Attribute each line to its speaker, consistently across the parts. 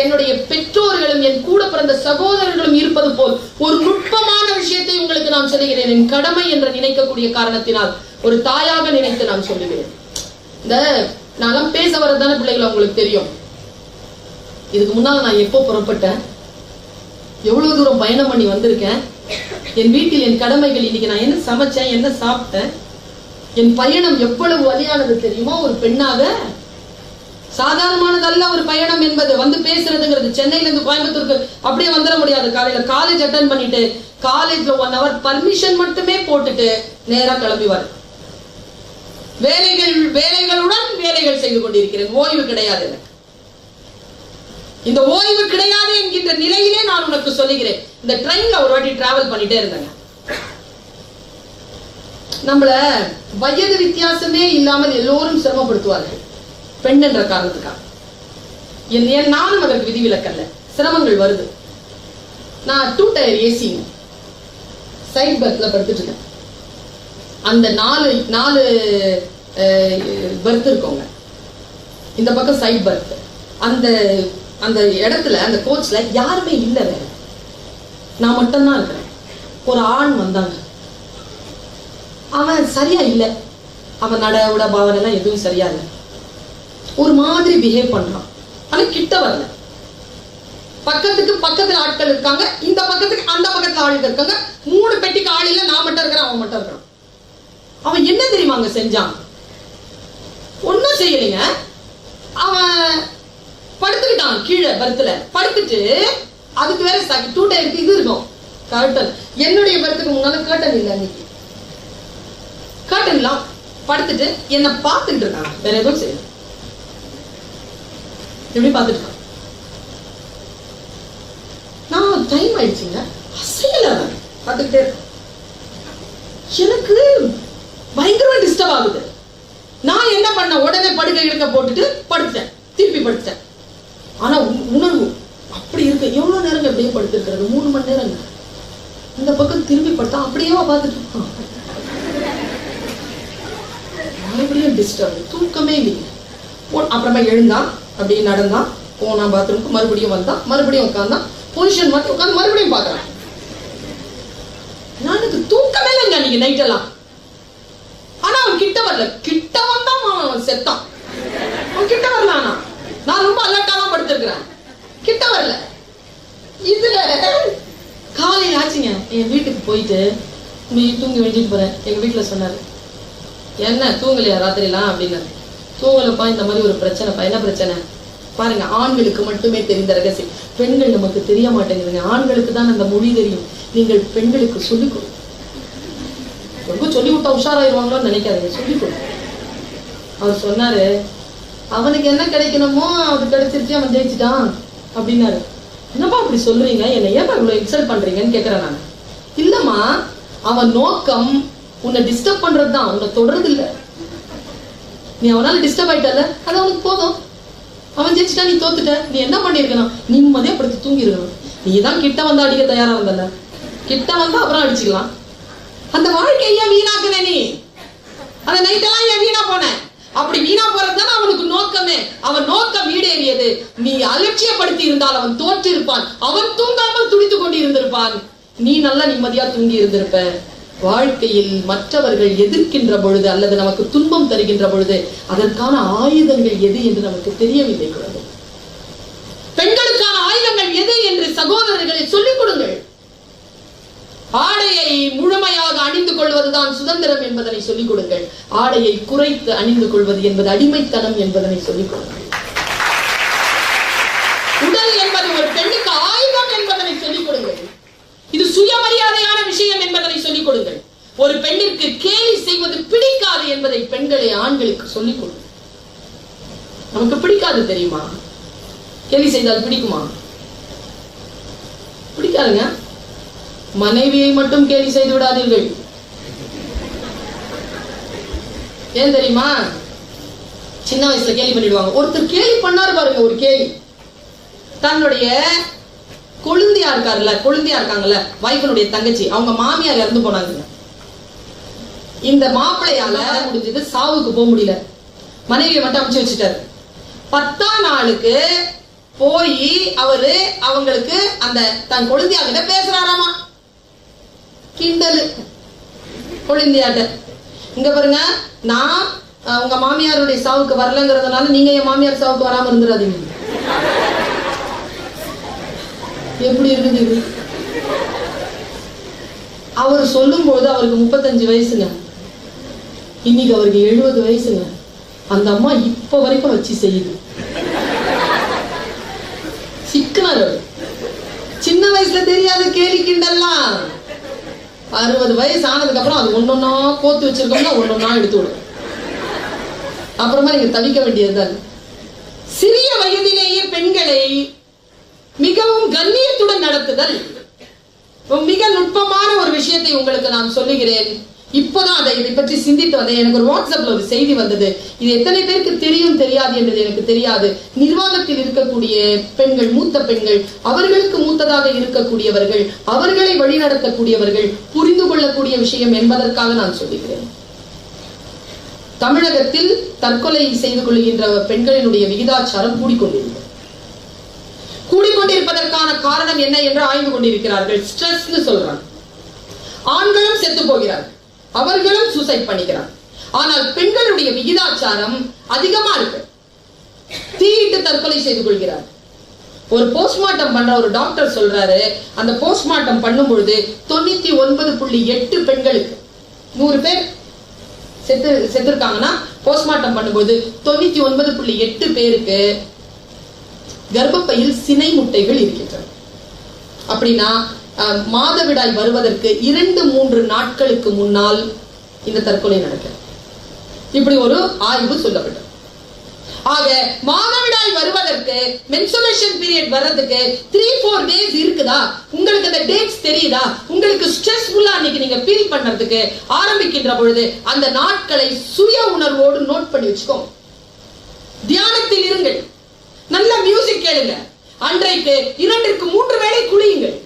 Speaker 1: என்னுடைய பெற்றோர்களும் என் கூட பிறந்த சகோதரர்களும் இருப்பது போல் ஒரு நுட்பமான விஷயத்தை உங்களுக்கு நான் சொல்லுகிறேன். என் கடமை என்று நினைக்கக்கூடிய காரணத்தினால் ஒரு தாயாக நினைத்து நான் சொல்லுகிறேன். இந்த நான் பேச வரதான பிள்ளைகள் உங்களுக்கு தெரியும். இதுக்கு முன்னால் நான் எப்போ புறப்பட்டேன், எவ்வளவு தூரம் பயணம் பண்ணி வந்திருக்கேன், என் வீட்டில் என் கடமைகள், இன்னைக்கு நான் என்ன சமைச்சேன், என்ன சாப்பிட்டேன், என் பயணம் எவ்வளவு வலியானது தெரியுமா? ஒரு பெண்ணாக சாதாரணமானதல்ல ஒரு பயணம் என்பது. வந்து பேசுறதுங்கிறது சென்னையில இருந்து கோயம்புத்தூருக்கு அப்படியே வந்துட முடியாது. காலையில காலேஜ் அட்டன் பண்ணிட்டு காலேஜ்ல 1 hour பர்மிஷன் மட்டுமே போட்டுட்டு நேரா கிளம்பி வர வேலைகளுடன் வேலைகள் செய்து கொண்டிருக்கிறேன். ஓய்வு கிடையாது எனக்கு. இந்த ஓய்வு கிடையாது என்கின்ற நிலையிலே நான் உனக்கு சொல்லுகிறேன். இந்த ட்ரெயின்ல ஒரு வாட்டி டிராவல் பண்ணிட்டே இருந்தேங்க. நம்மள வயது வித்தியாசமே இல்லாமல் எல்லோரும் சிரமப்படுத்துவார்கள் பெண் என்ற காரணத்துக்காக. நானும் அதற்கு விதிவிலக்கல்ல. சிரமங்கள் வருது. நான் 2 டயர் ஏசி சைட் பர்த்ல படுத்துட்டு இருக்கேன். அந்த 4 பர்த் இருக்கோங்க. இந்த பக்கம் சைட் பர்த். அந்த இடத்துல அந்த கோச்ல யாருமே இல்லை, வேற நான் மட்டும்தான் இருக்கிறேன். ஒரு ஆண் வந்தாங்க. அவன் சரியா இல்லை. அவன் நட பாவனை எல்லாம் எதுவும் சரியா இல்லை. ஒரு மாதிரி பிஹேவ் பண்றான். ஆனா கிட்ட வரல. பக்கத்துல ஆட்கள் இருக்காங்க, இந்த பக்கத்துக்கு அந்த பக்கத்துல ஆட்கள் இருக்காங்க. 3 பெட்டிக்கு ஆள் இல்ல, நான் மட்டும் இருக்கிறேன், அவன் மட்டும் இருக்கிறான். அவன் என்ன தெரியுமாங்க செஞ்சான்? ஒன்னும் செய்யலைங்க. அவன் படுத்துக்கிட்டான் கீழே பர்த்ல. படுத்துட்டு அதுக்கு வேற 2 டயருக்கு இது இருக்கும் கர்டன். என்னுடைய பர்த்துக்கு முன்னால கர்டன் இல்லை. அன்னைக்கு கர்டன் எல்லாம் படுத்துட்டு என்ன பார்த்துட்டு இருக்காங்க. வேற எதுவும் செய்யல. எப்படி பார்த்துட்டு இருக்கான். நான் டைம் ஆயிடுச்சுங்க, அசையல பார்த்துக்கிட்டே இருக்கான். எனக்கு பயங்கரமா டிஸ்டர்ப் ஆகுது. நான் என்ன பண்ண, உடனே படுக்கை இழுக்க போட்டுட்டு படுத்தேன், திருப்பி படுத்தேன். ஆனா உணர்வு அப்படி இருக்கு. எவ்வளவு நேரம் அப்படியே படுத்திருக்கிறது? 3 மணி நேரம். இந்த பக்கம் திரும்பி படுத்தா அப்படியே பார்த்துட்டு இருக்கான். மறுபடியும் டிஸ்டர்ப், தூக்கமே இல்லை. அப்புறமா எழுந்தான், அப்படியே நடந்தான், போனா பாத்ரூமுக்கு, மறுபடியும் வந்தான், மறுபடியும் உட்காந்தான், பொசிஷன் மாத்தி உட்காந்து மறுபடியும் பாக்குறான். எனக்கு தூக்கமே இல்லைங்க அன்னைக்கு நைட் எல்லாம். ஆனா அவன் கிட்ட வரல. கிட்ட வந்தான் அவன் செத்தான். அவன் கிட்ட வரல. ஆனா நான் ரொம்ப அலர்ட்டா தான் படுத்திருக்கிறேன். கிட்ட வரல. இதுல காலையில் ஆச்சுங்க. என் வீட்டுக்கு போயிட்டு தூங்கி வெஞ்சிட்டு போறேன். எங்க வீட்டுல சொன்னாரு, என்ன தூங்கலையா ராத்திரிலாம் அப்படின்னாரு. தூங்கலப்பா, இந்த மாதிரி ஒரு பிரச்சனைப்பா. என்ன பிரச்சனை பாருங்க. ஆண்களுக்கு மட்டுமே தெரிந்த ரகசியம். பெண்கள் நமக்கு தெரிய மாட்டேங்குதுங்க. ஆண்களுக்கு தான் அந்த மொழி தெரியும். நீங்கள் பெண்களுக்கு சொல்லிக் கொடு. ரொம்ப சொல்லி விட்டா உஷாராயிருவாங்களோன்னு நினைக்காதீங்க, சொல்லிக் கொடு. அவர் சொன்னாரு, அவனுக்கு என்ன கிடைக்கணுமோ அது கிடைச்சிருச்சு, அவன் ஜெயிச்சுட்டான் அப்படின்னாரு. என்னப்பா அப்படி சொல்றீங்க, என்ன ஏன் இவ்வளவு எக்ஸல் பண்றீங்கன்னு கேட்கிறேன் நான். இல்லம்மா, அவன் நோக்கம் உன்னை டிஸ்டர்ப் பண்றதுதான், உன்னை தொடர்றது இல்ல. நீ அவனால டிஸ்டர்ப் ஆயிட்டல, அது அவனுக்கு போதும். அவன் ஜெயிச்சுட்டா, நீ தோத்துட்ட. நீ என்ன பண்ணிருக்கணும்? நிம்மதியா படுத்து தூங்கி இருக்கணும். நீ தான் கிட்ட வந்தா அடிக்க தயாரா இருந்தல, கிட்ட வந்தா அப்புறம் அடிச்சுக்கலாம். அந்த வாழ்க்கைய வீணாக்குன நீ. அந்த நைட்டெல்லாம் ஏன் வீணா போன? அப்படி வீணா போறதுதான் அவனுக்கு நோக்கமே. அவன் நோக்கம் ஈடேறியது. நீ அலட்சியப்படுத்தி இருந்தால் அவன் தோற்று இருப்பான். அவன் தூங்காமல் துடித்து கொண்டு இருந்திருப்பான். நீ நல்லா நிம்மதியா தூங்கி இருந்திருப்ப. வாழ்க்கையில் மற்றவர்கள் எதிர்க்கின்ற பொழுது அல்லது நமக்கு துன்பம் தருகின்ற பொழுது அதற்கான ஆயுதங்கள் எது என்று நமக்கு தெரியவில்லை. குழந்தை, பெண்களுக்கான ஆயுதங்கள் எது என்று சகோதரர்களை சொல்லிக் கொடுங்கள். ஆடையை முழுமையாக அணிந்து கொள்வதுதான் சுதந்திரம் என்பதனை சொல்லிக் கொடுங்கள். ஆடையை குறைத்து அணிந்து கொள்வது என்பது அடிமைத்தனம் என்பதனை சொல்லிக் கொடுங்கள். உடல் என்பது ஒரு பெண்ணுக்கு ஆயுதம் என்பதனை சொல்லிக் கொடுங்கள். இது சுயமரியாதையான விஷயம் என்பதனை சொல்லிக் கொடுங்கள். ஒரு பெண்ணிற்கு கேலி செய்வது பிடிக்காது என்பதை பெண்களை ஆண்களுக்கு சொல்லிக் கொடுங்கள். நமக்கு பிடிக்காது தெரியுமா? கேலி செய்தால் பிடிக்குமா? பிடிக்காதுங்க. மனைவியை மட்டும் கேலி செய்து விடாதீர்கள். ஏன் தெரியுமா? சின்ன வயசுல கேலி பண்ணிடுவாங்க. ஒருத்தர் கேலி பண்ணாரு பாருங்க, ஒரு கேலி. தன்னுடைய கொழுந்தியா இருக்காங்கல்ல, வைஃபனுடைய தங்கச்சி, அவங்க மாமியார் இறந்து போனாங்க. இந்த மாப்பிள்ளையால முடிஞ்சது, சாவுக்கு போக முடியல. மனைவியை மட்டும் அமைச்சு வச்சுட்டாரு. 10ஆம் நாளுக்கு போய் அவரு அவங்களுக்கு அந்த தன் கொழுந்தியாகிட்ட பேசுறாராமா. கிண்டலு கொழுந்தியாட்ட, இங்க பாருங்க, நான் உங்க மாமியாருடைய சாவுக்கு வரலங்கிறதுனால நீங்க என் மாமியார் சாவுக்கு வராம இருந்துடாதீங்க. எப்படி இருக்குது? அவர் சொல்லும் போது அவருக்கு 35 வயசுங்க, இன்னைக்கு அவருக்கு 70 வயசுங்க. அந்த அம்மா இப்ப வரைக்கும் வச்சு செய்யுது. சிக்கனார் சின்ன வயசுல தெரியாத கேலி கிண்டல்லாம் 60 வயசு ஆனதுக்கு அப்புறம் அது ஒன்னொன்னா கோத்து வச்சிருக்கோம்னா ஒன்னொன்னா எடுத்து விடும். அப்புறமா நீங்க தவிக்க வேண்டியதுதான். சிறிய வயதிலேயே பெண்களை மிகவும் கண்ணியத்துடன் நடத்துதல். மிக நுட்பமான ஒரு விஷயத்தை உங்களுக்கு நான் சொல்லுகிறேன். இப்போதான் இதை பற்றி சிந்தித்து வந்தேன். எனக்கு ஒரு வாட்ஸ்அப்ல ஒரு செய்தி வந்தது. இது எத்தனை பேருக்கு தெரியும் தெரியாது என்றது எனக்கு தெரியாது. நிர்வாகத்தில் இருக்கக்கூடிய பெண்கள், மூத்த பெண்கள், அவர்களுக்கு மூத்ததாக இருக்கக்கூடியவர்கள், அவர்களை வழிநடத்தக்கூடியவர்கள் புரிந்து கொள்ளக்கூடிய விஷயம் என்பதற்காக நான் சொல்லுகிறேன். தமிழகத்தில் தற்கொலை செய்து கொள்கின்ற பெண்களினுடைய விகிதாச்சாரம் கூடிக்கொண்டிருப்பதற்கான காரணம் என்ன என்று ஆய்வு கொண்டிருக்கிறார்கள். ஸ்ட்ரெஸ் சொல்றாங்க. ஆண்களும் செத்து போகிறார்கள், அவர்களும் சூசைட் பண்ணிக்கிறார். ஆனால் பெண்களுடைய விகிதாச்சாரம் அதிகமா இருக்கு. தீயிட்டு தற்கொலை செய்து கொள்கிறார். ஒரு போஸ்ட்மார்ட்டம் பண்ற ஒரு டாக்டர் சொல்றாரு, அந்த போஸ்ட்மார்ட்டம் பண்ணும் பொழுது 99.8 பெண்களுக்கு, 100 பேர் செத்துருக்காங்கன்னா போஸ்ட்மார்ட்டம் பண்ணும்போது 99.8 பேருக்கு கர்ப்பப்பையில் சினை முட்டைகள் இருக்கின்றன. அப்படின்னா மாதவிடாய் வருவதற்கு 2-3 நாட்களுக்கு முன்னால் இந்த தற்கொலை நடக்கிறது. இப்படி ஒரு ஆய்வு சொல்லப்பட்டது. ஆக மாதவிடாய் வருவதற்கு, மென்சுரேஷன் பீரியட் வர்றதுக்கு 3-4 டேஸ் இருக்குதா? உங்களுக்கு அந்த டேட்ஸ் தெரியுதா? உங்களுக்கு ஸ்ட்ரெஸ்ஃபுல்லா அன்னைக்கு நீங்க ஃபீல் பண்றதுக்கு ஆரம்பிக்கின்ற பொழுது அந்த நாட்களை சுய உணர்வோடு நோட் பண்ணி வச்சுக்கோங்க. தியானத்தில் இருங்கள், நல்ல மியூசிக் கேளுங்க, அன்றைக்கு 2-3 வேளை குளியுங்கள்,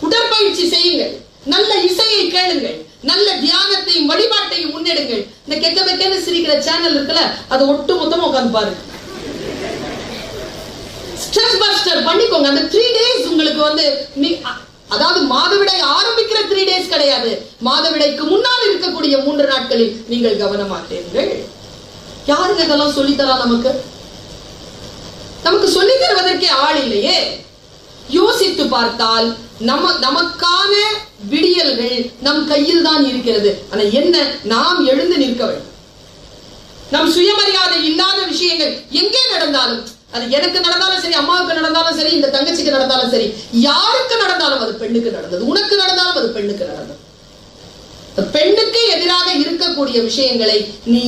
Speaker 1: உடற்பயிற்சி செய்யுங்கள், நல்ல இசையை கேளுங்கள், நல்ல தியானத்தையும் வழிபாட்டையும் முன்னெடுங்கள். இந்த கெக்க பெக்கன்னு சிரிக்கிற சேனல் இருக்குல்ல, அது ஒட்டு மொத்தமா உட்கார்ந்து பாருங்க. ஸ்ட்ரெஸ் பஸ்டர் பண்ணிக்கோங்க. அந்த 3 டேஸ் உங்களுக்கு அதாவது மாதவிடாய் ஆரம்பிக்கிற 3 டேஸ் கிடையாது, மாதவிடாய்க்கு முன்னால் இருக்கக்கூடிய 3 நாட்களில் நீங்கள் கவனமாக இருங்கள். யாருங்க இதெல்லாம் சொல்லித்தரா? நமக்கு சொல்லி தருவதற்கே ஆள் இல்லையே. யோசித்து பார்த்தால் நமக்கான விடியல்கள் நம் கையில் தான் இருக்கிறது. ஆனா என்ன, நாம் எழுந்து நிற்க வேண்டும். நம் சுயமரியாதை இல்லாத விஷயங்கள் எங்கே நடந்தாலும், அது எனக்கு நடந்தாலும் சரி, அம்மாவுக்கு நடந்தாலும் சரி, இந்த தங்கச்சிக்கு நடந்தாலும் சரி, யாருக்கு நடந்தாலும் அது பெண்ணுக்கு நடந்தது, உனக்கு நடந்தாலும் அது பெண்ணுக்கு நடந்தது. பெண்ணுக்கு எதிராக இருக்கக்கூடிய விஷயங்களை நீ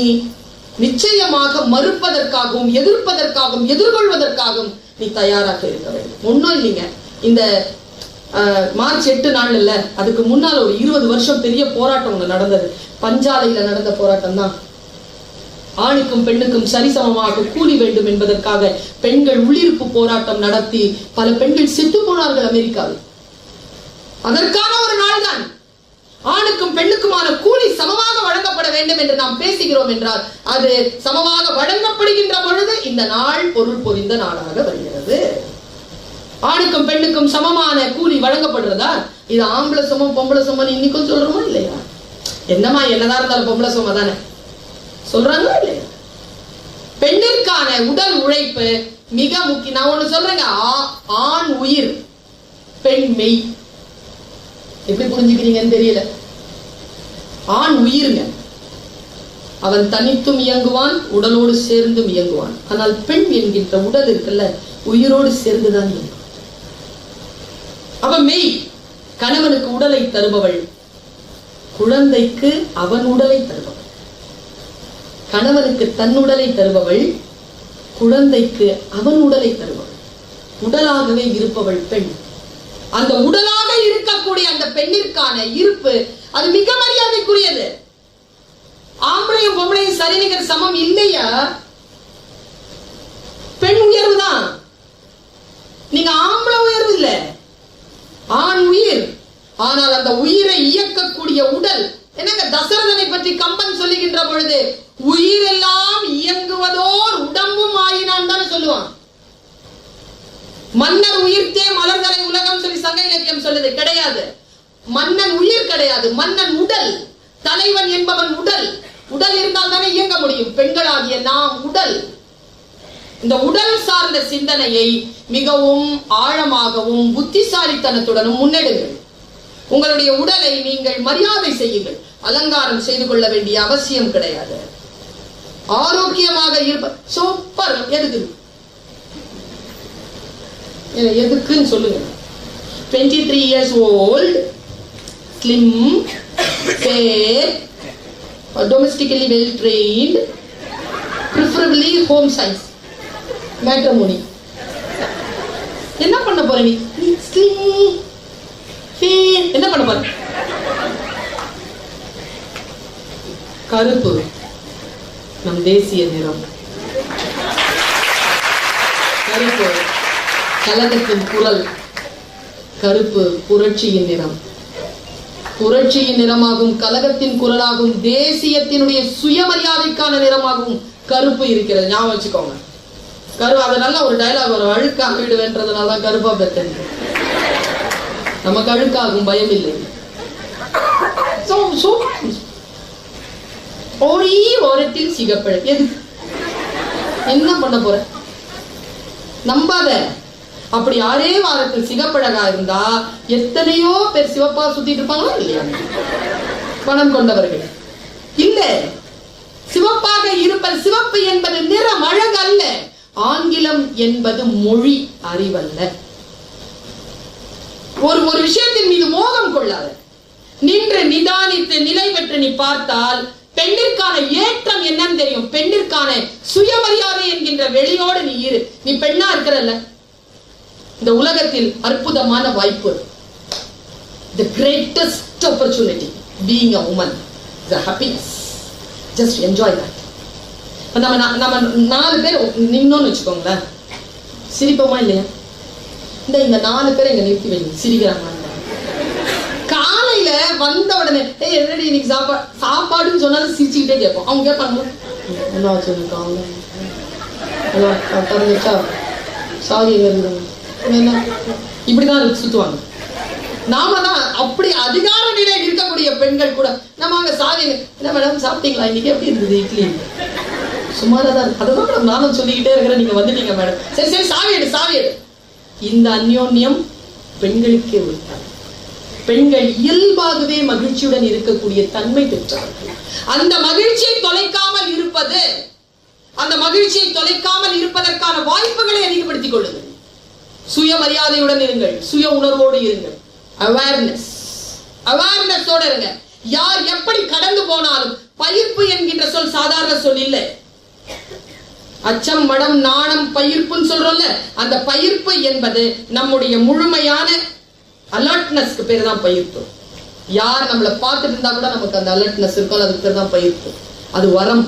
Speaker 1: நிச்சயமாக மறுப்பதற்காகவும் எதிர்ப்பதற்காகவும் எதிர்கொள்வதற்காகவும் நீ தயாராக இருக்க வேண்டும். ஒன்னும் இல்லைங்க, இந்த மார்ச் 8 நாள் இல்ல, அதுக்கு முன்னால ஒரு 20 வருஷம் பெரிய போராட்டம் ஒண்ணு நடந்தது. பஞ்சாலையில நடந்த போராட்டம் தான். ஆணுக்கும் பெண்ணுக்கும் சரிசமமாக கூலி வேண்டும் என்பதற்காக பெண்கள் உள்ளிருப்பு போராட்டம் நடத்தி பல பெண்கள் செத்து போனார்கள் அமெரிக்காவில். அதற்கான ஒரு நாள் தான். ஆணுக்கும் பெண்ணுக்குமான கூலி சமமாக வழங்கப்பட வேண்டும் என்று நாம் பேசுகிறோம் என்றால், அது சமமாக வழங்கப்படுகின்ற பொழுது இந்த நாள் பொருள் பொதிந்த நாளாக வருகிறது. ஆணுக்கும் பெண்ணுக்கும் சமமான கூலி வழங்கப்படுறதா? இது ஆம்பளை சமம் பொம்பளை சமம் இன்னைக்கும் சொல்றோமா இல்லையா? என்னமா என்னதான் இருந்தாலும் பொம்பளை சமம் தானே சொல்றாங்களா இல்லையா? பெண்ணிற்கான உடல் உழைப்பு மிக முக்கியம். நான் ஒண்ணு சொல்றேங்க, ஆண் உயிர் பெண் மெய். எப்படி புரிஞ்சுக்கிறீங்கன்னு தெரியல. ஆண் உயிருங்க, அவன் தனித்தும் இயங்குவான், உடலோடு சேர்ந்தும் இயங்குவான். ஆனால் பெண் என்கின்ற உடல் இருக்குல்ல, உயிரோடு சேர்ந்துதான் இயங்கும். அவன் மெய். கணவனுக்கு உடலை தருபவள், குழந்தைக்கு அவன் உடலை தருபவள். கணவனுக்கு தன் உடலை தருபவள், குழந்தைக்கு அவன் உடலை தருபவள். உடலாகவே இருப்பவள் பெண். அந்த உடலாக இருக்கக்கூடிய அந்த பெண்ணிற்கான இருப்பு அது மிக மரியாதைக்குரியது. ஆம்பளையும் பொம்பளையும் சரிநிகர் சமம் இல்லையா? பெண் உயர்வு தான். நீங்க ஆம்பளை உயர்வு இல்ல, ஆண் உயிர். ஆனால் அந்த உயிரை இயக்கக்கூடிய உடல் என்னங்க, தசரதனை பற்றி கம்பன் சொல்லுகின்ற பொழுது உயிரெல்லாம் இயங்குவதோர் உடம்பும் ஆயினான் தானே சொல்லுவான். மன்னர் உயிர்த்தே மலர்தலை உலகம் சொல்லி சங்க இலக்கியம் சொல்லுது. கிடையாது. மன்னன் உயிர் கிடையாது, மன்னன் உடல். தலைவன் என்பவன் உடல். உடல் இருந்தால் தானே இயங்க முடியும். பெண்களாகிய நாம் உடல். இந்த உடல் சார்ந்த சிந்தனையை மிகவும் ஆழமாகவும் புத்திசாலித்தனத்துடனும் முன்னெடுங்கள். உங்களுடைய உடலை நீங்கள் மரியாதை செய்யுங்கள். அலங்காரம் செய்து கொள்ள வேண்டிய அவசியம் கிடையாது. ஆரோக்கியமாக இருப்ப சூப்பர். எதுக்குன்னு சொல்லுங்க. 23 years old, slim, fair, domestically well trained, preferably home size, matrimony. என்ன பண்ண போற நீ? slim, fair, என்ன பண்ண போற? கருப்பு நம் தேசிய நிறம். கருப்பு கலகத்தின் குரல். கருப்பு புரட்சியின் நிறம். புரட்சியின் நிறமாகும், கலகத்தின் குரலாகும், தேசியத்தினுடைய சுயமரியாதைக்கான நிறமாகவும் கருப்பு இருக்கிறது. ஞாபகம் வச்சுக்கோங்க. அதனால ஒரு டயலாக் வரும், அழுக்காக விடுவேன்றதுனால கருப்பா பெற்றது. நமக்கு அழுக்காகும் பயம் இல்லை. ஓரத்தில் சிகப்பழ. எது என்ன பண்ண போற? நம்பாத. அப்படி யாரே வாரத்தில் சிகப்பழகா இருந்தா எத்தனையோ பேர் சிவப்பா சுத்திட்டு இருப்பாங்களா இல்லையா? பணம் கொண்டவர்கள் இல்ல. சிவப்பாக இருப்பது, சிவப்பு என்பது நிறம், அழகு அல்ல. ஆங்கிலம் என்பது மொழி, அறிவல்ல. ஒரு விஷயத்தின் மீது மோகம் கொள்ளாத. நின்று நிதானித்து நிலை பெற்று நீ பார்த்தால் பெண்ணிற்கான ஏற்றம் என்னன்னு தெரியும். பெண்ணிற்கான சுயமரியாதை என்கின்ற வெளியோடு நீ இரு. நீ பெண்ணா இருக்கிறல்ல, இந்த உலகத்தில் அற்புதமான வாய்ப்பு. The greatest opportunity being a woman is a happiness. Just enjoy that. நம்ம 4 பேர் நின்னோன்னு வச்சுக்கோங்களேன், சிரிப்போமா இல்லையா? இந்த 4 பேர் இங்க நிறுத்தி வைங்க, சிரிக்கிறாங்க. காலையில வந்த உடனே என்னடி இன்னைக்கு சாப்பாடுன்னு சொன்னாலும் சிரிச்சுக்கிட்டே கேட்போம். அவங்க கேட்பாங்க, என்ன சொல்லிருக்காங்க, சாரி என்ன, இப்படிதான் சுத்துவாங்க. நாம தான் அப்படி அதிகார நிலையில் இருக்கக்கூடிய பெண்கள் கூட நம்ம அங்க சாவி, என்ன மேடம் சாப்பிட்டீங்களா, இன்னைக்கு எப்படி இருந்தது இட்லி, சுமாராதான். அதான் மேடம் நானும் சொல்லிக்கிட்டே இருக்கிறேன், நீங்க வந்துட்டீங்க மேடம், சரி சரி சாவி எடு சாவி எடு. இந்த அந்யோன்யம் பெண்களுக்கே உண்டாகும். பெண்கள் இயல்பாகவே மகிழ்ச்சியுடன் இருக்கக்கூடிய தன்மை பெற்றவர்கள். அந்த மகிழ்ச்சியை தொலைக்காமல் இருப்பது, அந்த மகிழ்ச்சியை தொலைக்காமல் இருப்பதற்கான வாய்ப்புகளை அதிகப்படுத்திக் கொள்ளுங்கள். சுயமரியாதையுடன் இருங்கள், சுய உணர்வோடு இருங்கள். அவேர்னஸ், அவேர்னஸோட இருங்க. யார் எப்படி கடந்து போனாலும், பயிர்ப்பு என்கின்ற சொல் சாதாரண சொல் இல்லை. அச்சம், மடம், நாணம், பயிர்ப்புன்னு சொல்றோம்ல, அந்த பயிர்ப்பு என்பது நம்முடைய முழுமையான அலர்ட்னஸ்க்கு பேர் தான் பயிர்ப்பு. யார் நம்மளை பார்த்துட்டு இருந்தா கூட நமக்கு அந்த அலர்ட்னஸ் இருக்கும், அதுக்கு பேர் தான் பயிர்ப்பு. அது வரம்.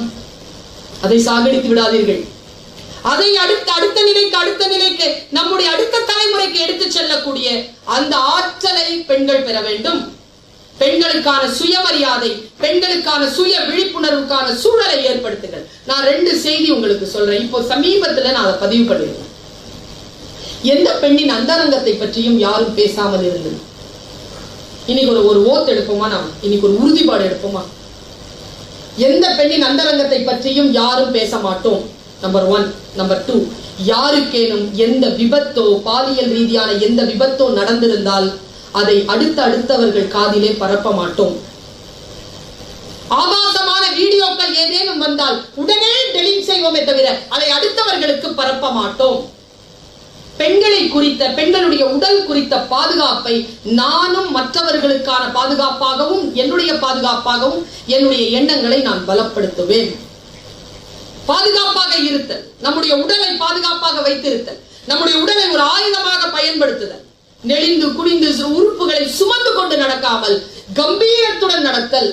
Speaker 1: அதை சாகடித்து விடாதீர்கள். அதை அடுத்த நிலைக்கு நம்முடைய அடுத்த தலைமுறைக்கு எடுத்து செல்லக்கூடிய அந்த ஆற்றலை பெண்கள் பெற வேண்டும். பெண்களுக்கான சுயமரியாதை, பெண்களுக்கான சுய விழிப்புணர்வுக்கான சூழலை ஏற்படுத்துங்கள். நான் 2 செய்தி உங்களுக்கு சொல்றேன். இப்போ சமீபத்துல நான் அதை பதிவு பண்ணிருக்கேன். எந்த பெண்ணின் அந்தரங்கத்தை பற்றியும் யாரும் பேசாமல் இருந்தது. இன்னைக்கு ஒரு ஓத்து எடுப்போமா, நாம் இன்னைக்கு ஒரு உறுதிப்பாடு எடுப்போமா? எந்த பெண்ணின் அந்தரங்கத்தை பற்றியும் யாரும் பேச மாட்டோம். நம்பர் 1. நம்பர் 2, யாருக்கேனும் எந்த விபத்தோ, பாலியல் ரீதியான எந்த விபத்தோ நடந்திருந்தால் அதை அடுத்தவர்கள் காதிலே பரப்ப மாட்டோம். ஆபாசமான வீடியோக்கள் ஏதேனும் வந்தால் உடனே டெலீட் செய்வோமே தவிர அதை அடுத்தவர்களுக்கு பரப்ப மாட்டோம். பெண்களை குறித்த, பெண்களுடைய உடல் குறித்த பாதுகாப்பை நானும் மற்றவர்களுக்கான பாதுகாப்பாகவும், என்னுடைய பாதுகாப்பாகவும் என்னுடைய எண்ணங்களை நான் பலப்படுத்துவேன். பாதுகாப்பாக இருத்தல், நம்முடைய உடலை பாதுகாப்பாக வைத்திருத்தல், நம்முடைய உடலை ஒரு ஆயுதமாக பயன்படுத்துதல், நெளிந்து குனிந்து உறுப்புகளை சுமந்து கொண்டு நடக்காமல் கம்பீரத்துடன் நடத்தல்.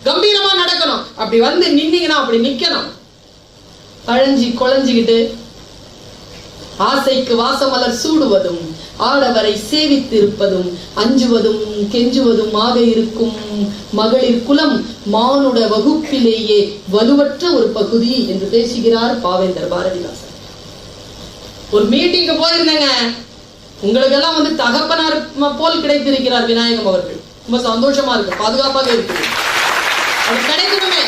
Speaker 1: கம்பீரமா நடக்கணும். அப்படி வந்து நின்னீங்கன்னா அப்படி நிக்கணும். அழைஞ்சி குழஞ்சிக்கிட்டு ஆசைக்கு வாசமலர் சூடுவதும், ஆடவரை சேவித்து இருப்பதும், அஞ்சுவதும் கெஞ்சுவதும் ஆக இருக்கும் மகளிர் குலம் மானுட வகுப்பிலேயே வலுவற்ற ஒரு பகுதி என்று பேசுகிறார் பாவேந்தர் பாரதிதாசன். ஒரு மீட்டிங்கு போயிருந்தேங்க, உங்களுக்கு எல்லாம் வந்து தகப்பனார் போல் கிடைத்திருக்கிறார் விநாயகம் அவர்கள். ரொம்ப சந்தோஷமா இருக்கு, பாதுகாப்பாக இருக்கு. அது கிடைக்கணுமே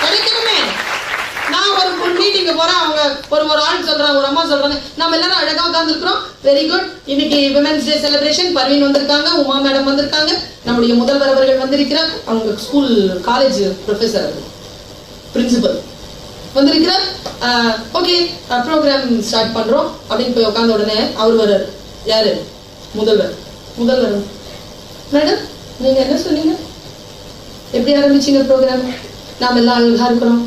Speaker 1: கிடைக்கணுமே. நான் ஒரு மீட்டிங்கு போறேன், அவங்க ஒரு ஆள் சொல்றாங்க, ஒரு அம்மா சொல்றாங்க, நம்ம எல்லாரும் அழகா உட்கார்ந்து இருக்கிறோம், வெரி குட், இன்னைக்கு விமென்ஸ் டே செலிப்ரேஷன், பர்வீன் வந்திருக்காங்க, உமா மேடம் வந்திருக்காங்க, நம்முடைய முதல்வர் அவர்கள் வந்திருக்கிறார், அவங்க ஸ்கூல் காலேஜ் ப்ரொஃபசர் பிரின்சிபல் வந்திருக்கிறார். ஓகே ப்ரோக்ராம் ஸ்டார்ட் பண்றோம் அப்படின்னு போய் உட்கார்ந்த உடனே அவர் வர்றாரு. யாரு? முதல்வர். மேடம் நீங்க என்ன சொன்னீங்க? எப்படி ஆரம்பிச்சீங்க ப்ரோக்ராம்? நாம எல்லாம் அழகா இருக்கிறோம்.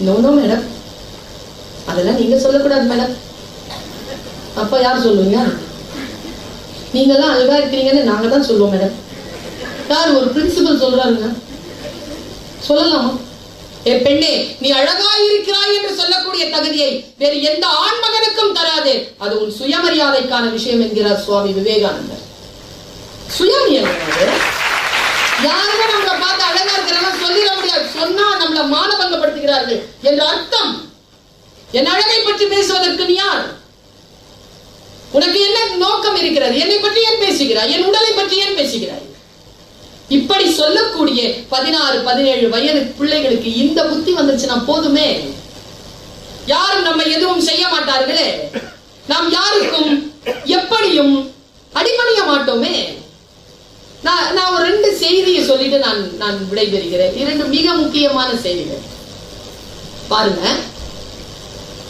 Speaker 1: நோ மேடம், அதெல்லாம் நீங்க சொல்லக்கூடாது மேடம். அப்ப யார் சொல்லுவீங்க? நீங்க எல்லாம் அழகா இருக்கிறீங்கன்னு நாங்க தான் சொல்லுவோம் மேடம். யார்? ஒரு பிரின்சிபல் சொல்றாருங்க. சொல்லலாமா? ஏ பெண்ணே, நீ அழகா இருக்கிறாய் என்று சொல்லக்கூடிய தகுதியை வேறு எந்த ஆண் மகனுக்கும் தராதே. அது உன் சுயமரியாதைக்கான விஷயம் என்கிறார் சுவாமி விவேகானந்தர். சுயமரியாதை யாருமே நம்மளை பார்த்து அழகா இருக்கிறாங்க சொல்லிட முடியாது. சொன்னா நம்மளை மானபங்கப்படுத்துகிறார்கள் என்ற அர்த்தம். என் அழகை பற்றி பேசுவதற்கு நீ யார்? உனக்கு என்ன நோக்கம் இருக்கிறது? என்னை பற்றி ஏன் பேசுகிறாய்? என் உடலை பற்றி ஏன் பேசுகிறாய்? இப்படி சொல்லக்கூடிய 16-17 வயது பிள்ளைகளுக்கு இந்த புத்தி வந்துச்சுன்னா போதுமே. யாரும் நம்ம எதுவும் செய்ய மாட்டார்களே, நாம் யாருக்கும் எப்படியும் அடிபணிய மாட்டோமே. நான் ஒரு 2 செய்தியை சொல்லிட்டு நான் விடைபெறுகிறேன். 2 மிக முக்கியமான செய்திகள் பாருங்க.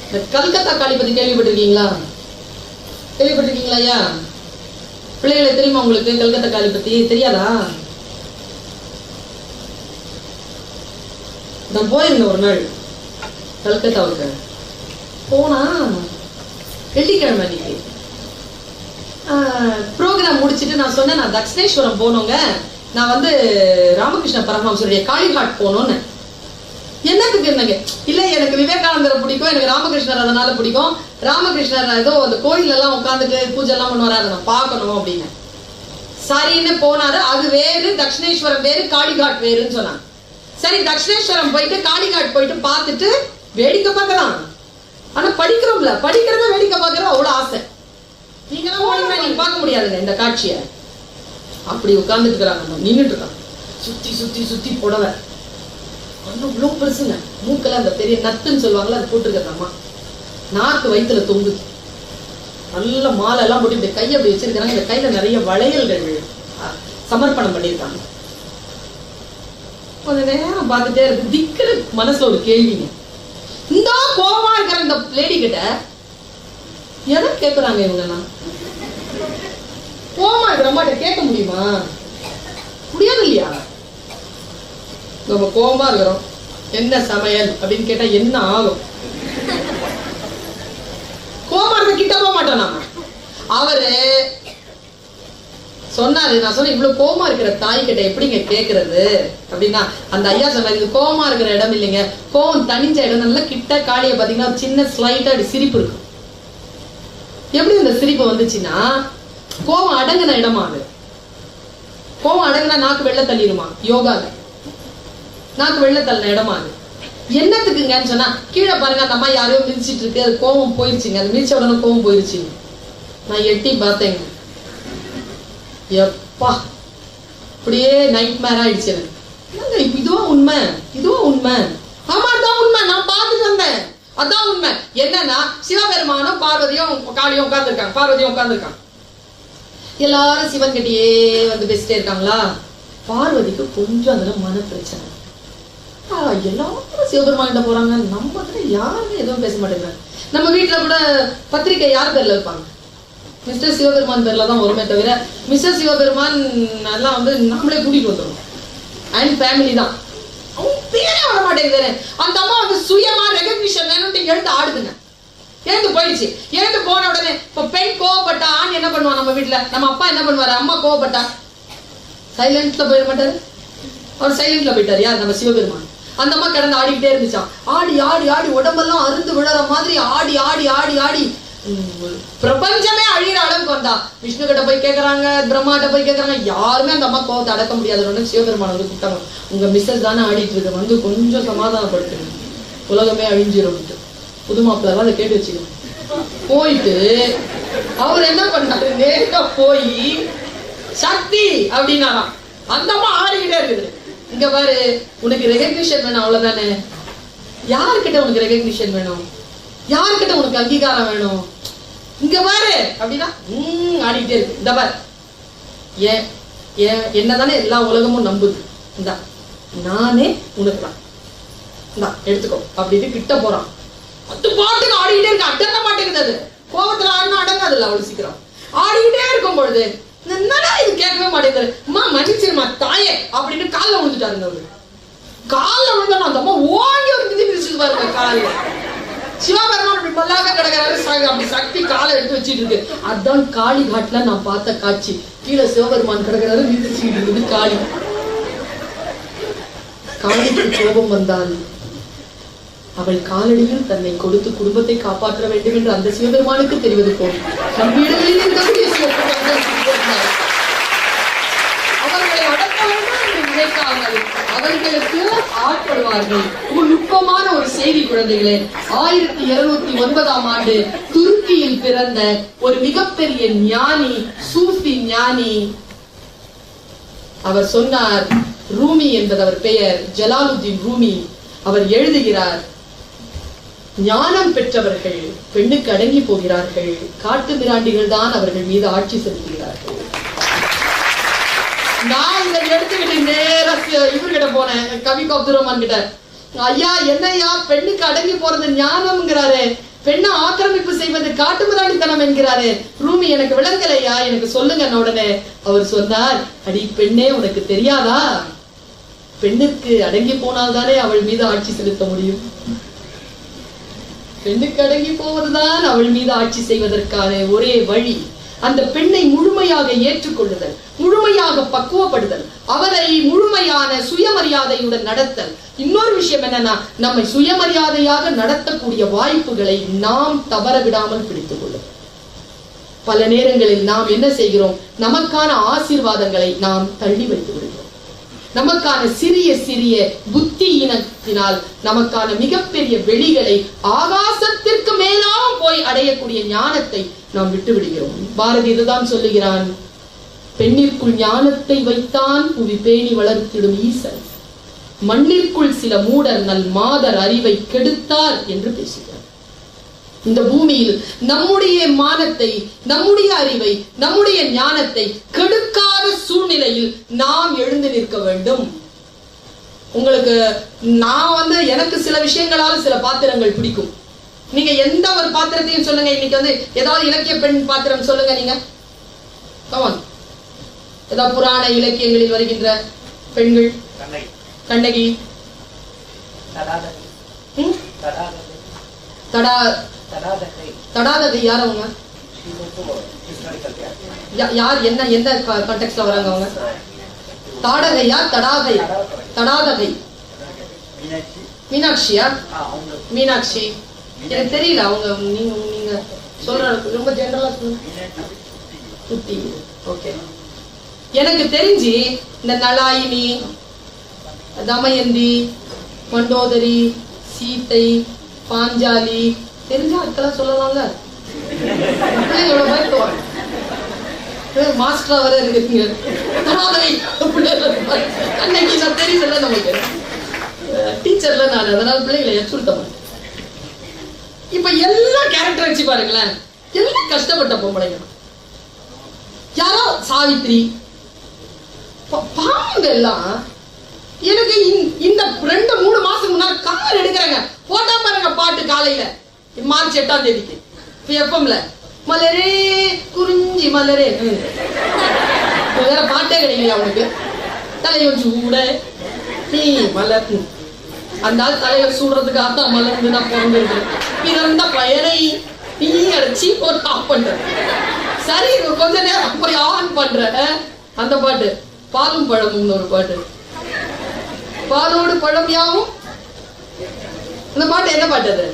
Speaker 1: இந்த கல்கத்தா காளி பத்தி கேள்விப்பட்டிருக்கீங்களா? ஐயா பிள்ளைகளை தெரியுமா உங்களுக்கு? கல்கத்தா காளி பத்தி தெரியாதா? நான் போயிருந்தேன் ஒரு நாள் கல்கத்தாவுக்கு. போனா வெள்ளிக்கிழமை அன்னைக்கு ப்ரோக்ராம் முடிச்சுட்டு நான் சொன்னேன், நான் தக்ஷிணேஸ்வரம் போனோங்க, நான் வந்து ராமகிருஷ்ண பரமஹம்சருடைய காளிகாட் போனோன்னு. என்னத்துக்கு இருந்தாங்க? இல்ல எனக்கு விவேகானந்தரை பிடிக்கும், எனக்கு ராமகிருஷ்ணர் அதனால பிடிக்கும். ராமகிருஷ்ணர் ஏதோ அந்த கோயில் எல்லாம் உட்காந்துட்டு பூஜை எல்லாம் பண்ணுவாரு, அதை நான் பார்க்கணும் அப்படின்னு. சரின்னு போனாரு. அது வேறு, தக்ஷிணேஸ்வரம் வேறு, காளிகாட் வேறுன்னு சொன்னாங்க. சரி தக்ஷிணேஸ்வரம் போயிட்டு காளிகாட் போயிட்டு பார்த்துட்டு வேடிக்கை பார்க்கலாம். ஆனா படிக்கிறோம்ல, படிக்கிறத வேடிக்கை பார்க்கறது அவ்வளவு ஆசை. நீங்க பார்க்க முடியாதுங்க இந்த காட்சிய. அப்படி உட்கார்ந்துட்டு இருக்கிறாங்க, நின்றுட்டு இருக்காங்க, சுத்தி சுத்தி சுத்தி புடவை இவ்வளவு பெருசுங்க, மூக்கல அந்த பெரிய நத்துன்னு சொல்லுவாங்கல்ல அது போட்டுருக்காமா, நாக்கு வயிற்றுல தொங்குது, நல்ல மாலை எல்லாம் போட்டு இப்படி கையை அப்படி வச்சிருக்காங்க. இந்த கையில நிறைய வளையல்கள் சமர்ப்பணம் பண்ணியிருக்காங்க. கொஞ்ச நேரம் பார்த்துட்டே இருக்கு. திக்கிற மனசுல ஒரு கேள்விங்க, இந்த கோபமா இருக்கிற இந்த லேடி கிட்ட எதை கேட்கறாங்க இவங்க எல்லாம்? கோபமா இருக்கிற அம்மாட்ட கேட்க முடியுமா? முடியாது இல்லையா? நம்ம கோபமா இருக்கிறோம், என்ன சமையல் அப்படின்னு கேட்டா என்ன ஆகும்? கோபமா இருக்க கிட்ட போக மாட்டோம் நாம. அவரு சொன்னாரு, நான் சொன்னேன் இவ்வளவு கோபமா இருக்கிற தாய் கிட்ட எப்படிங்க கேட்கறது அப்படின்னா, அந்த ஐயா சொன்னாரு, இது கோபமா இருக்கிற இடம் இல்லைங்க, கோபம் தனிஞ்ச இடம். நல்லா கிட்ட காளிய பாத்தீங்கன்னா சின்ன ஸ்லைட்டா சிரிப்பு இருக்கும். எப்படி இந்த சிரிப்பு வந்துச்சுன்னா, கோபம் அடங்கின இடமா அது. கோபம் அடங்கினா நாக்கு வெள்ள தள்ளிடுமா? யோகால நாக்கு வெள்ள தள்ளின இடமா அது. என்னத்துக்குங்கன்னு சொன்னா, கீழே பாருங்க அந்த அம்மா யாரையோ மிதிச்சிட்டு இருக்கு, அது கோபம் போயிருச்சுங்க, அது மிதிச்ச உடனே கோபம் போயிருச்சு. நான் எட்டி பார்த்தேங்க, எப்பா அப்படியே நைட் மேர் ஆயிடுச்சு எனக்கு. இதுவா உண்மை? இதுவா உண்மை? ஆமா அதான் உண்மை, நான் பார்த்துட்டு வந்தேன், அதான் உண்மை. என்னன்னா சிவபெருமானும் பார்வதியும் காளியும் உட்கார்ந்துருக்காங்க, பார்வதியும் உட்கார்ந்துருக்காங்க. எல்லாரும் சிவன் கிட்டயே வந்து பேசிட்டே இருக்காங்களா. பார்வதிக்கு கொஞ்சம் அதுல மன பிரச்சனை. எல்லாரும் சிவபெருமான் கிட்ட போறாங்க, நம்ம கிட்ட யாருமே எதுவும் பேச மாட்டேங்கிறாங்க. நம்ம வீட்டுல கூட பத்திரிக்கை யார் பேர்ல வைப்பாங்க? மிஸ்டர் சிவபெருமான் பேர்ல தான் வருமே தவிர மிஸ்டர் சிவபெருமான் எல்லாம் வந்து நம்மளே கூட்டிட்டு வந்துடும். அண்ட் ஃபேமிலி தான், அவங்க பேரே வர மாட்டேங்குது. அந்த அம்மா வந்து சுயமா ரெகக்னிஷன் வேணும்னு எழுந்து ஆடுதுங்க. எழுந்து போயிடுச்சு. எழுந்து போன உடனே இப்ப பெண் கோவப்பட்டா ஆண் என்ன பண்ணுவான்? நம்ம வீட்டுல நம்ம அப்பா என்ன பண்ணுவாரு? அம்மா கோவப்பட்டா சைலண்ட்ல போயிட மாட்டாரு, அவர் சைலண்ட்ல போயிட்டாரு. யார்? நம்ம சிவபெருமான். அந்த அம்மா கிடந்து ஆடிக்கிட்டே இருந்துச்சான். ஆடி ஆடி ஆடி உடம்பெல்லாம் அருந்து விழற மாதிரி ஆடி ஆடி ஆடி ஆடி பிரபஞ்சமே அழியிற அளவுக்கு வந்தா. விஷ்ணு கிட்ட போய் கேட்கறாங்க, பிரம்மாட்ட போய் கேட்கறாங்க, யாருமே அந்த அம்மா கோவத்தை அடக்க முடியாத. சிவபெருமான வந்து கூப்பிட்டாங்க, உங்க மிஸ்ஸஸ் தானே ஆடிட்டு இருக்கு, வந்து கொஞ்சம் சமாதானப்படுத்துங்க, உலகமே அழிஞ்சிரும். புது மாப்பிள்ள அதை கேட்டு வச்சுக்கணும். போயிட்டு அவர் என்ன பண்ணாரு, நேரா போய் சக்தி அப்படின்னாராம். அந்த அம்மா ஆடிக்கிட்டே இருக்குது. இங்க பாரு, உனக்கு ரெகக்னிஷன் வேணும், அவ்வளவுதானே. யாருக்கிட்ட உனக்கு ரெகக்னிஷன் வேணும், யாருக்கிட்ட உனக்கு அங்கீகாரம் வேணும், இங்க பாரு அப்படின்னா ஆடிக்கிட்டே இருக்கு. இந்த பாரு, ஏன் என்னதானே எல்லா உலகமும் நம்புது, இந்தா நானே உனக்கு தான், இந்தா எடுத்துக்கோ அப்படின்னு கிட்ட போறான். 10 பாட்டுக்கு ஆடிக்கிட்டே இருக்கு. அடங்க மாட்டேங்குது. அது கோபத்துல ஆடினா அடங்காதுல்ல அவ்வளவு சீக்கிரம். ஆடிக்கிட்டே இருக்கும் பொழுது என்னடா இது கேட்கவே மாட்டேங்குது. அம்மா மன்னிச்சிருமா தாயே அப்படின்னு காலில் விழுந்துட்டாருங்க. அவரு காலில் விழுந்தா அந்த அம்மா ஓங்கி ஒரு மிதி மிதிச்சுட்டு பாருங்க காலில். சிவபெருமான் அப்படி பல்லாக கிடக்கிறாரு. அப்படி சக்தி காலை எடுத்து வச்சுட்டு இருக்கு. அதுதான் காளி காட்டுல நான் பார்த்த காட்சி. கீழே சிவபெருமான் கிடக்கிறாரு, மிதிச்சுட்டு இருக்குது காளி. காளிக்கு கோபம் வந்தால் அவள் காலடியில் தன்னை கொடுத்து குடும்பத்தை காப்பாற்ற வேண்டும் என்று அந்த சிவபெருமானுக்கு தெரிவது போல் நம்பியிடங்களில் இருக்கக்கூடிய அவர்களை அடக்க வேண்டும் என்று நினைக்காமல் அவர்களுக்கு ஆட்படுவார்கள். ஒரு நுட்பமான ஒரு செய்தி குழந்தைகளே. 1709 துருக்கியில் பிறந்த ஒரு மிகப்பெரிய ஞானி, சூஃபி ஞானி. அவர் சொன்னார், ரூமி என்பது அவர் பெயர், ஜலாலுத்தீன் ரூமி. அவர் எழுதுகிறார், ஞானம் பெற்றவர்கள் பெண்ணுக்கு அடங்கி போகிறார்கள், காட்டு மிராண்டிகள் தான் அவர்கள் மீது ஆட்சி செலுத்துகிறார்கள். நான் இதை எடுத்துக்கிட்டு நேரா இவர்கிட்ட போனேன், கவி அப்துல் ரஹ்மான் கிட்ட. ஐயா என்னையா பெண்ணுக்கு அடங்கி போறது ஞானம்ங்கிறாரு, பெண்ணை ஆக்கிரமிப்பு செய்வது காட்டு மிராண்டித்தனம் என்கிறாரு. ரூமி எனக்கு விளங்கலையா, எனக்கு சொல்லுங்க. உடனே அவர் சொன்னார், அடி பெண்ணே உனக்கு தெரியாதா, பெண்ணுக்கு அடங்கி போனால்தானே அவள் மீது ஆட்சி செலுத்த முடியும். பெண்ணுக்கு அடங்கி போவதுதான் அவள் மீது ஆட்சி செய்வதற்கான ஒரே வழி. அந்த பெண்ணை முழுமையாக ஏற்றுக்கொள்ளுதல், முழுமையாக பக்குவப்படுதல், அவரை முழுமையான சுயமரியாதையுடன் நடத்தல். இன்னொரு விஷயம் என்னன்னா, நம்மை சுயமரியாதையாக நடத்தக்கூடிய வாய்ப்புகளை நாம் தவற விடாமல் பிடித்துக் கொள்ளும். பல நேரங்களில் நாம் என்ன செய்கிறோம், நமக்கான ஆசீர்வாதங்களை நாம் தள்ளி வைத்து விடுகிறோம். நமக்கான சிறிய சிறிய புத்தி இனத்தினால் நமக்கான மிகப்பெரிய வெளிகளை, ஆகாசத்திற்கு மேலாம் போய் அடையக்கூடிய ஞானத்தை நாம் விட்டு விடுகிறோம். பாரதி இதுதான் சொல்லுகிறான், பெண்ணிற்குள் ஞானத்தை வைத்தான் புவி பேணி வளர்த்திடும் ஈசன், மண்ணிற்குள் சில மூடர் நல் மாதர் அறிவை கெடுத்தார் என்று பேசுகிறார். இந்த பூமியில் நம்முடைய மானத்தை, நம்முடைய அறிவை, நம்முடைய ஞானத்தை கெடுக்காத சூழ்நிலையில் நாம் எழுந்து நிற்க வேண்டும். உங்களுக்கு நான் எனக்கு சில விஷயங்களால சில பாத்திரங்கள் பிடிக்கும். நீங்க எந்த ஒரு பாத்திரத்தையும் சொல்லுங்க. இன்னைக்கு ஏதாவது இலக்கிய பெண் பாத்திரம் சொல்லுங்க. நீங்க ஏதாவது புராண இலக்கியங்களில் வருகின்ற பெண்கள், கண்ணகி, தடாதகை யார் அவங்க, யார், என்ன எந்த கான்டெக்ட்ல வராங்க அவங்க? தாடகையா தடாகை? தடாதகை மீனாட்சியா? மீனாட்சி எனக்கு தெரியல. அவங்க நீங்க சொல்ற ரொம்ப ஜெனரலா சொல்லுங்க. குட்டி. ஓகே. எனக்கு தெரிஞ்சு இந்த நலாயினி, தமயந்தி, மண்டோதரி, சீத்தை, பாஞ்சாலி தெரிஞ்ச ஆட்களா சொல்லலாங்க. மாஸ்டரா வர இருக்குங்க. அன்னைக்கு நான் தெரியல நமக்கு டீச்சர்ல நான், அதனால பிள்ளைகளை எச்சரித்த மாட்டேன். இப்ப எல்லா கேரக்டர் வச்சு பாருங்களேன், எல்லாம் கஷ்டப்பட்ட பொம்பளைங்க. யாரோ சாவித்ரி, பாங்க எல்லாம். எனக்கு இந்த 2-3 மாசம் முன்னாடி கார் எடுக்கிறாங்க, போட்டா பாருங்க பாட்டு காலையில மார்ச் 8ஆம் தேதிக்கு எப்பம்ல மலரே குறிஞ்சி மலரே. வேற பாட்டே கிடைக்கலையா அவனுக்கு? தலைவன் சூட நீ மலர், அந்த தலைவர் சூடுறதுக்காக தான் மலர்ந்துதான் பிறந்திருக்கு. பிறந்த பயனை நீ அடிச்சு ஒரு ஆஃப் பண்ற. சரி கொஞ்ச நேரம் போய் ஆன் பண்ற. அந்த பாட்டு பாலும் பழமும் ஒரு பாட்டு, பாலோடு பழம் யாவும். அந்த பாட்டு என்ன பாட்டு அது?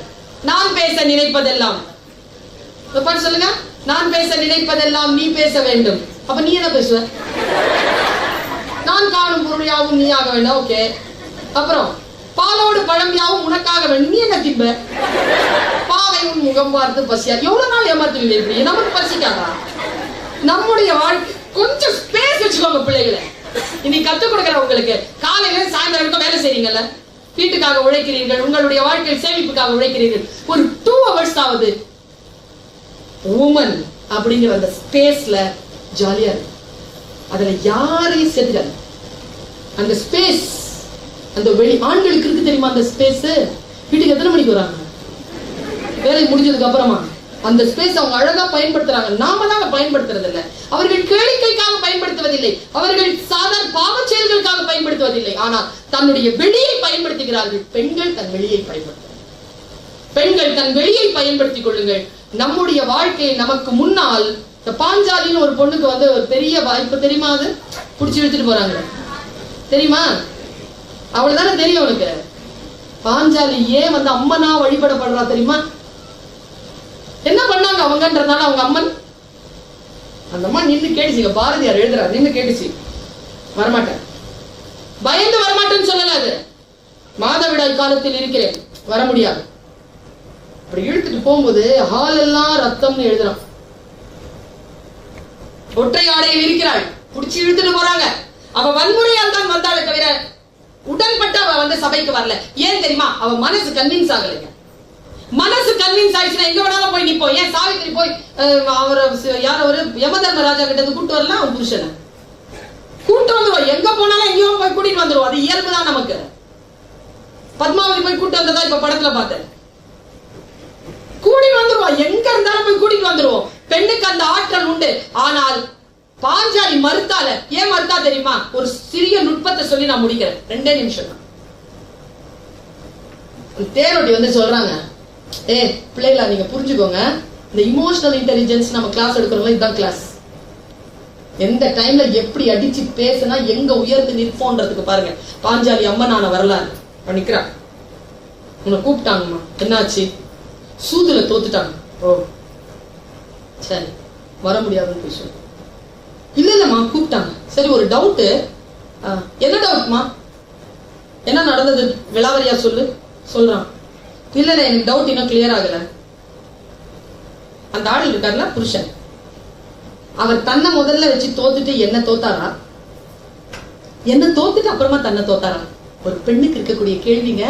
Speaker 1: நான் பேச நினைப்பதெல்லாம். இந்த பாட்டு சொல்லுங்க. நான் பேச நினைப்பதெல்லாம் நீ பேச வேண்டும். அப்ப நீ என்ன பேசுவ? நான் காணும் பொருள் யாவும் நீ ஆக வேண்டும். ஓகே. அப்புறம் பாலோடு பழம்பியாவும் உனக்காக நீ என்ன திம்ப? பாவை உன் முகம் பார்த்து பசியா. எவ்வளவு நாள் ஏமாத்துவீங்க இப்படி? நமக்கு பசிக்காதா? நம்முடைய வாழ்க்கை கொஞ்சம் ஸ்பேஸ் வச்சுக்கோங்க பிள்ளைகளை. இன்னைக்கு கத்துக் கொடுக்கிற உங்களுக்கு காலையில சாயந்தரம் வேலை செய்றீங்கல்ல, வீட்டுக்காக உழைக்கிறீர்கள், உங்களுடைய வாழ்க்கை சேமிப்புக்காக உழைக்கிறீர்கள். ஒரு 2 hours ஆவது உமன் அப்படிங்கிற அந்த ஸ்பேஸ்ல ஜாலியா இருக்கு. அதுல யாரையும் சேர்த்துக்காது. அந்த ஸ்பேஸ் அந்த வெளி ஆண்களுக்கு இருக்கு தெரியுமா? அந்த ஸ்பேஸ் வீட்டுக்கு எத்தனை மணிக்கு வராங்க? வேலை முடிஞ்சதுக்கு அப்புறமா அந்த ஸ்பேஸ் அவங்க அழகா பயன்படுத்துறாங்க. நாம தான் பயன்படுத்துறது இல்லை. அவர்கள் கேளிக்கைக்காக பயன்படுத்துவதில்லை, அவர்கள் சாதாரண பாவ செயல்களுக்காக பயன்படுத்துவதில்லை, ஆனால் தன்னுடைய வெளியை பயன்படுத்துகிறார்கள். பெண்கள் தன் வெளியை பயன்படுத்துகிறார்கள். பெண்கள் தன் வெளியை பயன்படுத்திக் கொள்ளுங்கள். நம்முடைய வாழ்க்கை நமக்கு முன்னால் இந்த பாஞ்சாலின்னு ஒரு பொண்ணுக்கு வந்து ஒரு பெரிய வாய்ப்பு தெரியுமா? அது புடிச்சு இழுத்துட்டு போறாங்க தெரியுமா? அவ்வளவுதானே தெரியும் உனக்கு. பாஞ்சாலி ஏன் வந்து அம்மனா வழிபடப்படுறா தெரியுமா? என்ன பண்ணாங்க அவங்கன்றதுனால அவங்க அம்மன். அந்த அம்மா நின்று கேட்டுச்சுங்க. பாரதியார் எழுதுறாரு, நின்று கேட்டுச்சு. வரமாட்டேன், பயந்து வரமாட்டேன்னு சொல்லல. அது மாதவிடாய் காலத்தில் இருக்கிறேன், வர முடியாது. அப்படி இழுத்துட்டு போகும்போது ஹால் எல்லாம் ரத்தம்னு எழுதுறான். ஒற்றை ஆடையில் இருக்கிறாள், புடிச்சு இழுத்துட்டு போறாங்க. அவ வன்முறையால் தான் வந்தாலே தவிர உடன்பட்டு அவ வந்து சபைக்கு வரல. ஏன் தெரியுமா? அவ மனசு கன்வின்ஸ் ஆகலைங்க. மனசு கன்வின்ஸ் ஆயிடுச்சுன்னா எங்க வேணாலும் போய் நிப்போம். ஏன் சாவித்திரி போய் அவர் யார் அவரு யமதர்மராஜா கிட்ட இருந்து கூட்டு வரலாம். அவன் புருஷனை கூட்டு வந்துருவோம். எங்க போனாலும் எங்கேயோ போய் கூட்டிட்டு வந்துருவோம். அது இயல்புதான் நமக்கு. பத்மாவதி போய் கூட்டு வந்ததா இப்ப படத்துல பார்த்தேன். கூட்டிட்டு வந்துருவோம், எங்க இருந்தாலும் போய் கூட்டிட்டு வந்துருவோம். பெண்ணுக்கு அந்த ஆற்றல் உண்டு. ஆனால் பாஞ்சாலி மறுத்தால. ஏன் மறுத்தா தெரியுமா? ஒரு சிறிய நுட்பத்தை சொல்லி நான் முடிக்கிறேன். 2 நிமிஷம் தான். தேரோட்டி வந்து சொல்றாங்க, பிள்ளைகளா நீங்க புரிஞ்சுக்கோங்க, இந்த இமோஷனல் இன்டெலிஜென்ஸ் நம்ம கிளாஸ் எடுக்கிறோம்ல, இதுதான் கிளாஸ். எந்த டைம்ல எப்படி அடிச்சு பேசினா எங்க உயர்ந்து நிற்போன்றதுக்கு பாருங்க. பாஞ்சாலி அம்மனான வரலாறு நிக்கிறா. உன்னை கூப்பிட்டாங்கம்மா, என்னாச்சு? சூதுல தோத்துட்டாங்க. ஓ சரி, வர முடியாதுன்னு போய் சொல்லு. இல்ல இல்லம்மா கூப்பிட்டாங்க. சரி, ஒரு டவுட்டு. என்ன டவுட்மா? என்ன நடந்தது விளாவரியா சொல்லு. சொல்றான். இல்ல இல்ல எனக்கு டவுட் இன்னும் கிளியர் ஆகல. அந்த ஆள் இருக்காருல புருஷன், அவர் தன்னை முதல்ல வச்சு தோத்துட்டு என்ன தோத்தாரா? என்ன தோத்துட்டு அப்புறமா தன்னை தோத்தாரா? ஒரு பெண்ணுக்கு இருக்கக்கூடிய கேள்விங்க.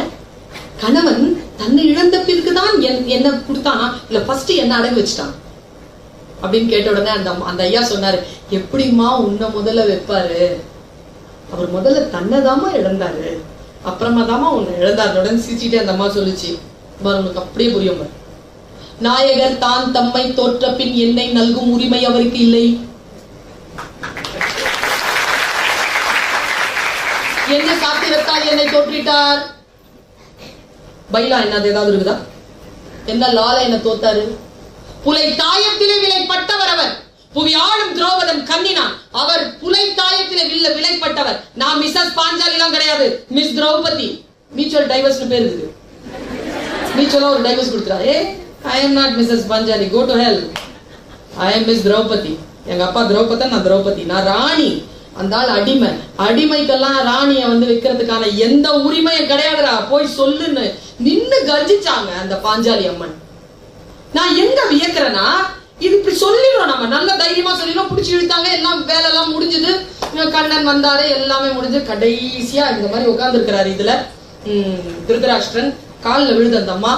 Speaker 1: கணவன் தன்னை இழந்த பிறகுதான் என்ன கொடுத்தானா, இல்ல ஃபர்ஸ்ட் என்ன அடகு வச்சுட்டான் அப்படின்னு கேட்ட உடனே அந்த ஐயா சொன்னாரு, எப்படிமா உன்னை முதல்ல வைப்பாரு? அவர் முதல்ல தன்னைதாமா இழந்தாரு, அப்புறமா தாமா உன்னை இழந்தாருடன் சிரிச்சுட்டே அந்த அம்மா சொல்லுச்சு. உனக்கு அப்படியே புரியும். நாயகர் தான் தம்மை தோற்ற பின் என்னை நல்கும் உரிமை அவருக்கு இல்லை. என்ன சாத்திரத்தால் என்னை தோற்றிட்டார்? பைலா என்னது ஏதாவது இருக்குதா? என்ன லால என்ன தோத்தாரு? புலை தாயத்திலே விலைப்பட்டவர் அவர். புவி ஆளும் திரௌபதன் கண்ணினான். அவர் புலை தாயத்திலே விலைப்பட்டவர். நான் மிஸ்ஸஸ் பாஞ்சாலி எல்லாம் கிடையாது, மிஸ் திரௌபதி. மியூச்சுவல் டைவர்ஸ் பேர் இருக்கு. மியூச்சுவலா ஒரு divorce கொடுத்துறாரு. I am not Mrs. Panjali, go to hell. I am Miss Draupadi. எங்க அப்பா திரௌபதன், நான் திரௌபதி, நான் ராணி. அந்த ஆள் அடிமை. அடிமைக்கெல்லாம் ராணிய வந்து வைக்கிறதுக்கான எந்த உரிமையும் கிடையாதுடா, போய் சொல்லுன்னு நின்னு கர்ஜிச்சாங்க அந்த பாஞ்சாலி அம்மன். நான் எங்க வியக்கிறேன்னா, இது இப்படி சொல்லிடுறோம், நம்ம நல்ல தைரியமா சொல்லிடுறோம், பிடிச்சி இழுத்தாங்க, எல்லாம் வேலை எல்லாம் முடிஞ்சது, கண்ணன் வந்தாரு, எல்லாமே முடிஞ்சு கடைசியா இந்த மாதிரி உட்கார்ந்து இருக்கிறாரு. இதுல திருதராஷ்டிரன் காலில் விழுது. அந்த அம்மா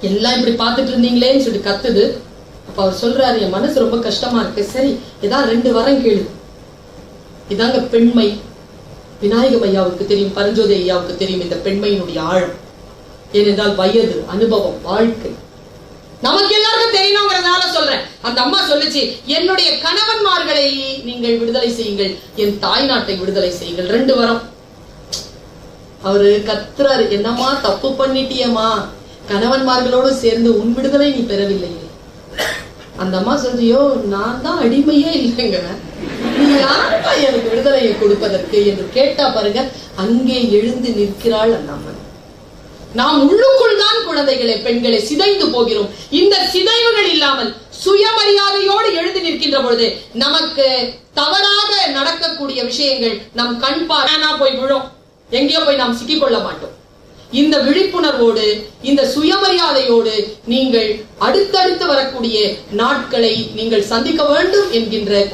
Speaker 1: எல்லாம் இப்படி பார்த்துட்டு இருந்தீங்களேன்னு சொல்லி கத்துது. அப்ப அவர் சொல்றாரு, என் மனசு ரொம்ப கஷ்டமா இருக்கு. சரி, ஏதாவது 2 வரம் கேளு. இதாங்க பெண்மை. விநாயகம் ஐயாவுக்கு தெரியும், பரஞ்சோதி ஐயாவுக்கு தெரியும் இந்த பெண்மையினுடைய ஆழம். ஏனென்றால் வயது, அனுபவம், வாழ்க்கை நமக்கு எல்லாருக்கும் தெரியணுங்கிறதுனால சொல்றேன். அந்த அம்மா சொல்லுச்சு, என்னுடைய கணவன்மார்களை நீங்கள் விடுதலை செய்யுங்கள், என் தாய் நாட்டை விடுதலை செய்யுங்கள். 2 வரம். அவரு கத்துறாரு, என்னம்மா தப்பு பண்ணிட்டியம்மா, கணவன்மார்களோடு சேர்ந்து உன் விடுதலை நீ பெறவில்லையே. அந்த அம்மா சொல்றியோ, நான் தான் அடிமையே இல்லைங்க, நீ யாருப்பா எனக்கு விடுதலையை கொடுப்பதற்கு என்று கேட்டா பாருங்க, அங்கே எழுந்து நிற்கிறாள் அந்த அம்மன். நாம் உள்ளுக்குள் தான் குழந்தைகளை, பெண்களை சிதைந்து போகிறோம். இந்த சிதைவுகள் இல்லாமல் சுயமரியாதையோடு எழுந்து நிற்கின்ற பொழுது நமக்கு தவறாக நடக்கக்கூடிய விஷயங்கள் நம் கண் பாரானா போய் விழும். எங்கேயோ போய் நாம் சிக்கிக்கொள்ள மாட்டோம். இந்த விழிப்புணர்வோடு, இந்த சுயமரியாதையோடு நீங்கள் அடுத்தடுத்து வரக்கூடிய நாட்களை நீங்கள் சந்திக்க வேண்டும் என்கின்ற